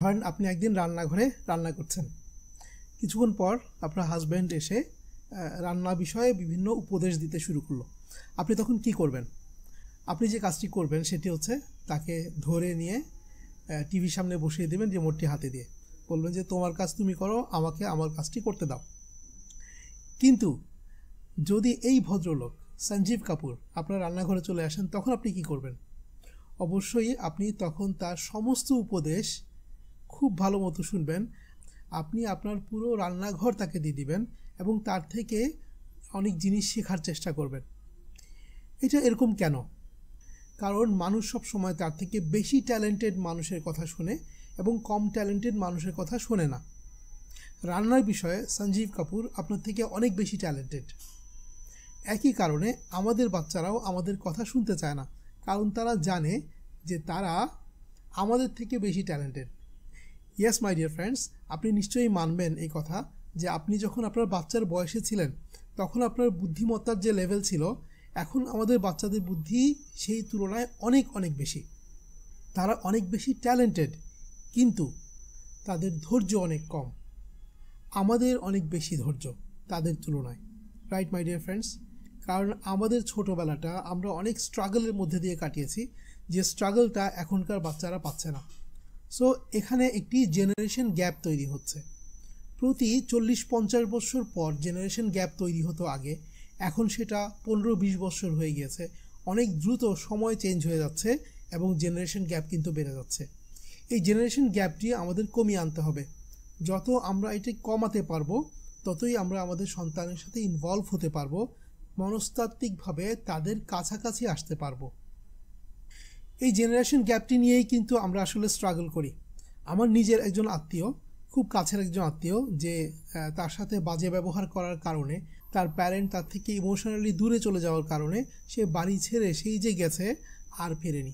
ধরেন আপনি একদিন রান্নাঘরে রান্না করছেন, কিছুক্ষণ পর আপনার হাজব্যান্ড এসে রান্না বিষয়ে বিভিন্ন উপদেশ দিতে শুরু করলো। আপনি তখন কি করবেন? আপনি যে কাজটি করবেন সেটি হচ্ছে তাকে ধরে নিয়ে টিভির সামনে বসিয়ে দেবেন রিমোটটি হাতে দিয়ে, বলবেন যে তোমার কাজ তুমি করো, আমাকে আমার কাজটি করতে দাও। কিন্তু যদি এই ভদ্রলোক সঞ্জীব কাপুর আপনার রান্নাঘরে চলে আসেন, তখন আপনি কি করবেন? অবশ্যই আপনি তখন তার সমস্ত উপদেশ খুব ভালো মতো শুনবেন। আপনি আপনার পুরো রান্নাঘর তাকে দিয়ে দিবেন এবং তার থেকে অনেক জিনিস শেখার চেষ্টা করবেন। এটা এরকম কেন? কারণ মানুষ সব সময় তার থেকে বেশি ট্যালেন্টেড মানুষের কথা শুনে এবং কম ট্যালেন্টেড মানুষের কথা শোনে না। রান্নার বিষয়ে সঞ্জীব কাপুর আপনার থেকে অনেক বেশি ট্যালেন্টেড। একই কারণে আমাদের বাচ্চারাও আমাদের কথা শুনতে চায় না, কারণ তারা জানে যে তারা আমাদের থেকে বেশি talented. Yes my dear friends, আপনি নিশ্চয়ই মানবেন এই কথা যে আপনি যখন আপনার বাচ্চার বয়সে ছিলেন তখন আপনার বুদ্ধিমত্তার যে লেভেল ছিল, এখন আমাদের বাচ্চাদের বুদ্ধি সেই তুলনায় অনেক অনেক বেশি। তারা অনেক বেশি ট্যালেন্টেড, কিন্তু তাদের ধৈর্য অনেক কম। আমাদের অনেক বেশি ধৈর্য তাদের তুলনায়। Right my dear friends? কারণ আমাদের ছোটোবেলাটা আমরা অনেক স্ট্রাগলের মধ্যে দিয়ে কাটিয়েছি, যে স্ট্রাগলটা এখনকার বাচ্চারা পাচ্ছে না। সো এখানে একটি জেনারেশন গ্যাপ তৈরি হচ্ছে। প্রতি 40-50 বছর পর জেনারেশন গ্যাপ তৈরি হতো আগে, এখন সেটা 15-20 বছর হয়ে গিয়েছে। অনেক দ্রুত সময় চেঞ্জ হয়ে যাচ্ছে এবং জেনারেশন গ্যাপ কিন্তু বেড়ে যাচ্ছে। এই জেনারেশন গ্যাপটি আমাদের কমিয়ে আনতে হবে। যত আমরা এটি কমাতে পারবো, ততই আমরা আমাদের সন্তানের সাথে ইনভলভ হতে পারবো, মনস্তাত্ত্বিকভাবে তাদের কাছাকাছি আসতে পারবো। এই জেনারেশন গ্যাপটি নিয়েই কিন্তু আমরা আসলে স্ট্রাগল করি। আমার নিজের একজন আত্মীয়, খুব কাছের একজন আত্মীয়, যে তার সাথে বাজে ব্যবহার করার কারণে তার প্যারেন্ট তার থেকে ইমোশনালি দূরে চলে যাওয়ার কারণে সে বাড়ি ছেড়ে সেই যে গেছে আর ফেরেনি।